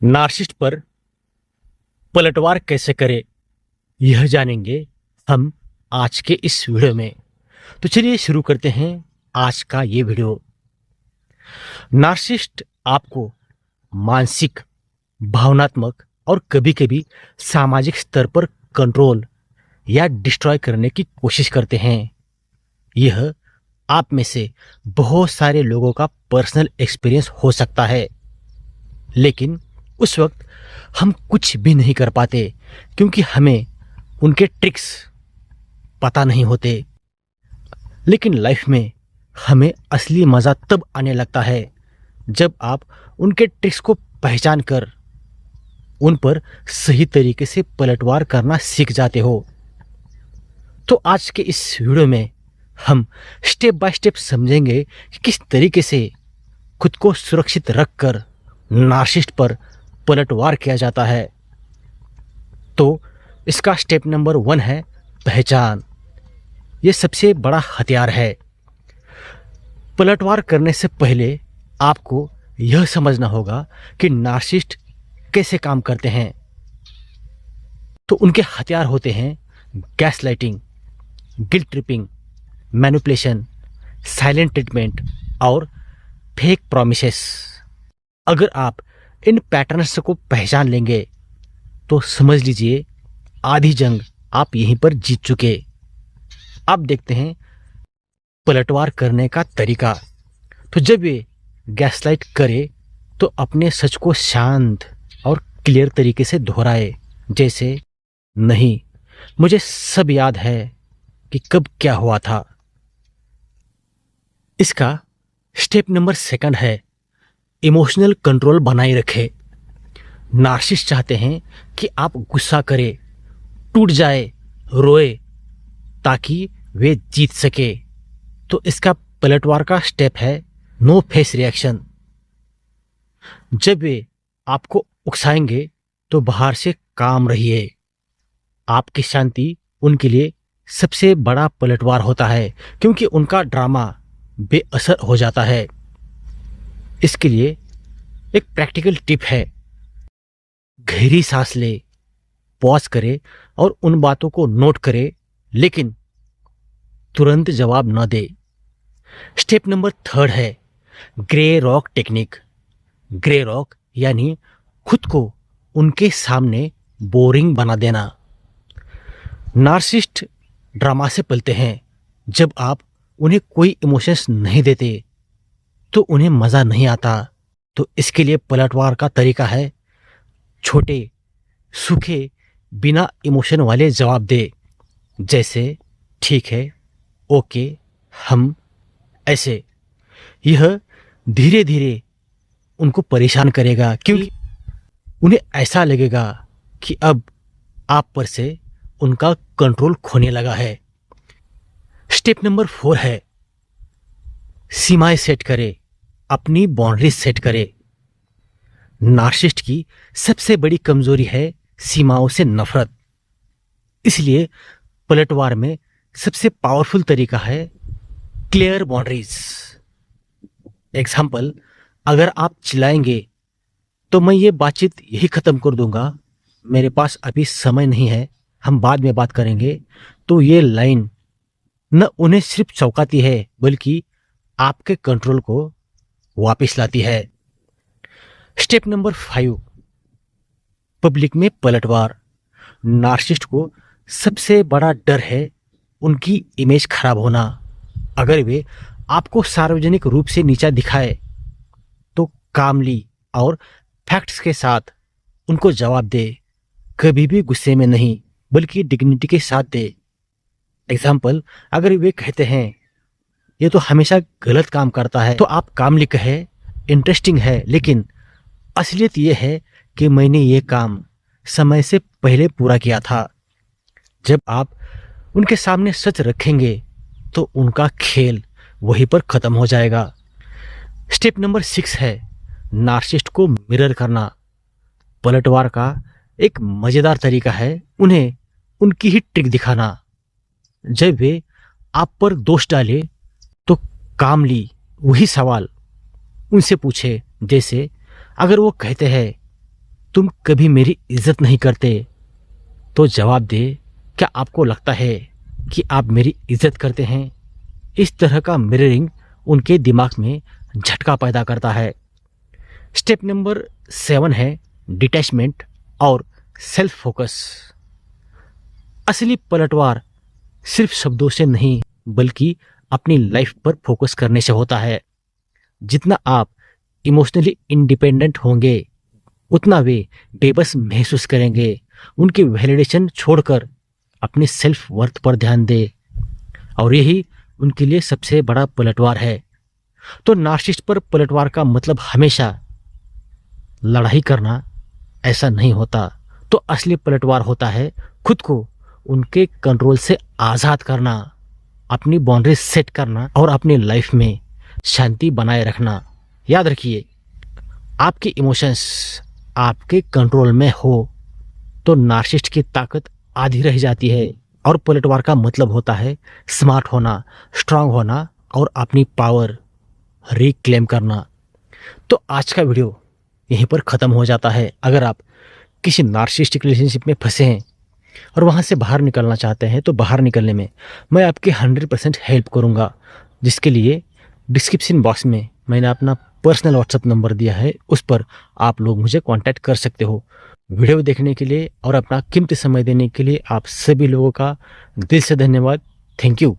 Narcissist पर पलटवार कैसे करें, यह जानेंगे हम आज के इस वीडियो में। तो चलिए शुरू करते हैं आज का ये वीडियो। नार्सिसिस्ट आपको मानसिक, भावनात्मक और कभी कभी सामाजिक स्तर पर कंट्रोल या डिस्ट्रॉय करने की कोशिश करते हैं। यह आप में से बहुत सारे लोगों का पर्सनल एक्सपीरियंस हो सकता है, लेकिन उस वक्त हम कुछ भी नहीं कर पाते क्योंकि हमें उनके ट्रिक्स पता नहीं होते। लेकिन लाइफ में हमें असली मज़ा तब आने लगता है जब आप उनके ट्रिक्स को पहचान कर उन पर सही तरीके से पलटवार करना सीख जाते हो। तो आज के इस वीडियो में हम स्टेप बाय स्टेप समझेंगे कि किस तरीके से खुद को सुरक्षित रखकर नार्सिसिस्ट पर पलटवार किया जाता है। तो इसका स्टेप नंबर 1 है पहचान। ये सबसे बड़ा हथियार है। पलटवार करने से पहले आपको यह समझना होगा कि नार्सिसिस्ट कैसे काम करते हैं। तो उनके हथियार होते हैं gaslighting, guilt tripping, manipulation, silent treatment और फेक प्रॉमिसेस। अगर आप इन पैटर्न्स को पहचान लेंगे तो समझ लीजिए आधी जंग आप यहीं पर जीत चुके। अब देखते हैं पलटवार करने का तरीका। तो जब ये गैसलाइट करे तो अपने सच को शांत और क्लियर तरीके से दोहराए, जैसे नहीं, मुझे सब याद है कि कब क्या हुआ था। इसका स्टेप नंबर 2 है इमोशनल कंट्रोल बनाए रखे। नार्सिसिस्ट चाहते हैं कि आप गुस्सा करें, टूट जाए, रोए, ताकि वे जीत सके। तो इसका पलटवार का स्टेप है नो फेस रिएक्शन। जब वे आपको उकसाएंगे तो बाहर से काम रहिए। आपकी शांति उनके लिए सबसे बड़ा पलटवार होता है क्योंकि उनका ड्रामा बेअसर हो जाता है। इसके लिए एक प्रैक्टिकल टिप है, गहरी सांस ले, पॉज करे और उन बातों को नोट करे, लेकिन तुरंत जवाब न दे। स्टेप नंबर 3 है grey rock technique. Grey rock यानी खुद को उनके सामने बोरिंग बना देना। नार्सिसिस्ट ड्रामा से पलते हैं। जब आप उन्हें कोई इमोशंस नहीं देते तो उन्हें मज़ा नहीं आता। तो इसके लिए पलटवार का तरीका है छोटे, सूखे, बिना इमोशन वाले जवाब दे, जैसे ठीक है, ओके, हम, ऐसे। यह धीरे धीरे उनको परेशान करेगा क्योंकि उन्हें ऐसा लगेगा कि अब आप पर से उनका कंट्रोल खोने लगा है। स्टेप नंबर 4 है सीमाएं सेट करें, अपनी बाउंड्रीज सेट करें। नार्सिसिस्ट की सबसे बड़ी कमजोरी है सीमाओं से नफरत। इसलिए पलटवार में सबसे पावरफुल तरीका है क्लियर बाउंड्रीज। एग्जाम्पल, अगर आप चिल्लाएंगे तो मैं ये बातचीत यही खत्म कर दूंगा, मेरे पास अभी समय नहीं है, हम बाद में बात करेंगे। तो ये लाइन न उन्हें सिर्फ चौंकाती है बल्कि आपके कंट्रोल को वापस लाती है। स्टेप नंबर 5 पब्लिक में पलटवार। नार्सिसिस्ट को सबसे बड़ा डर है उनकी इमेज खराब होना। अगर वे आपको सार्वजनिक रूप से नीचा दिखाए तो कामली और फैक्ट्स के साथ उनको जवाब दे। कभी भी गुस्से में नहीं बल्कि डिग्निटी के साथ दे। एग्जाम्पल, अगर वे कहते हैं ये तो हमेशा गलत काम करता है तो आप कामली कहे इंटरेस्टिंग है, लेकिन असलियत ये है कि मैंने ये काम समय से पहले पूरा किया था। जब आप उनके सामने सच रखेंगे तो उनका खेल वहीं पर खत्म हो जाएगा। स्टेप नंबर 6 है नार्सिसिस्ट को मिरर करना। पलटवार का एक मजेदार तरीका है उन्हें उनकी ही ट्रिक दिखाना। जब वे आप पर दोष डाले तो कामली वही सवाल उनसे पूछे, जैसे अगर वो कहते हैं तुम कभी मेरी इज्जत नहीं करते, तो जवाब दे, क्या आपको लगता है कि आप मेरी इज्जत करते हैं? इस तरह का मिररिंग उनके दिमाग में झटका पैदा करता है। स्टेप नंबर 7 है डिटैचमेंट और सेल्फ फोकस। असली पलटवार सिर्फ शब्दों से नहीं बल्कि अपनी लाइफ पर फोकस करने से होता है। जितना आप इमोशनली इंडिपेंडेंट होंगे उतना वे बेबस महसूस करेंगे। उनकी वैलिडेशन छोड़कर अपने सेल्फ वर्थ पर ध्यान दे, और यही उनके लिए सबसे बड़ा पलटवार है। तो नार्सिसिस्ट पर पलटवार का मतलब हमेशा लड़ाई करना ऐसा नहीं होता। तो असली पलटवार होता है खुद को उनके कंट्रोल से आज़ाद करना, अपनी बाउंड्री सेट करना और अपनी लाइफ में शांति बनाए रखना। याद रखिए, आपके इमोशंस आपके कंट्रोल में हो तो नार्सिसिस्ट की ताकत आधी रह जाती है, और पलटवार का मतलब होता है स्मार्ट होना, स्ट्रांग होना और अपनी पावर रिक्लेम करना। तो आज का वीडियो यहीं पर ख़त्म हो जाता है। अगर आप किसी नार्सिसिस्टिक रिलेशनशिप में फंसे हैं और वहाँ से बाहर निकलना चाहते हैं तो बाहर निकलने में मैं आपकी 100% हेल्प करूँगा, जिसके लिए डिस्क्रिप्शन बॉक्स में मैंने अपना पर्सनल व्हाट्सएप नंबर दिया है, उस पर आप लोग मुझे कांटेक्ट कर सकते हो। वीडियो देखने के लिए और अपना कीमती समय देने के लिए आप सभी लोगों का दिल से धन्यवाद। Thank you.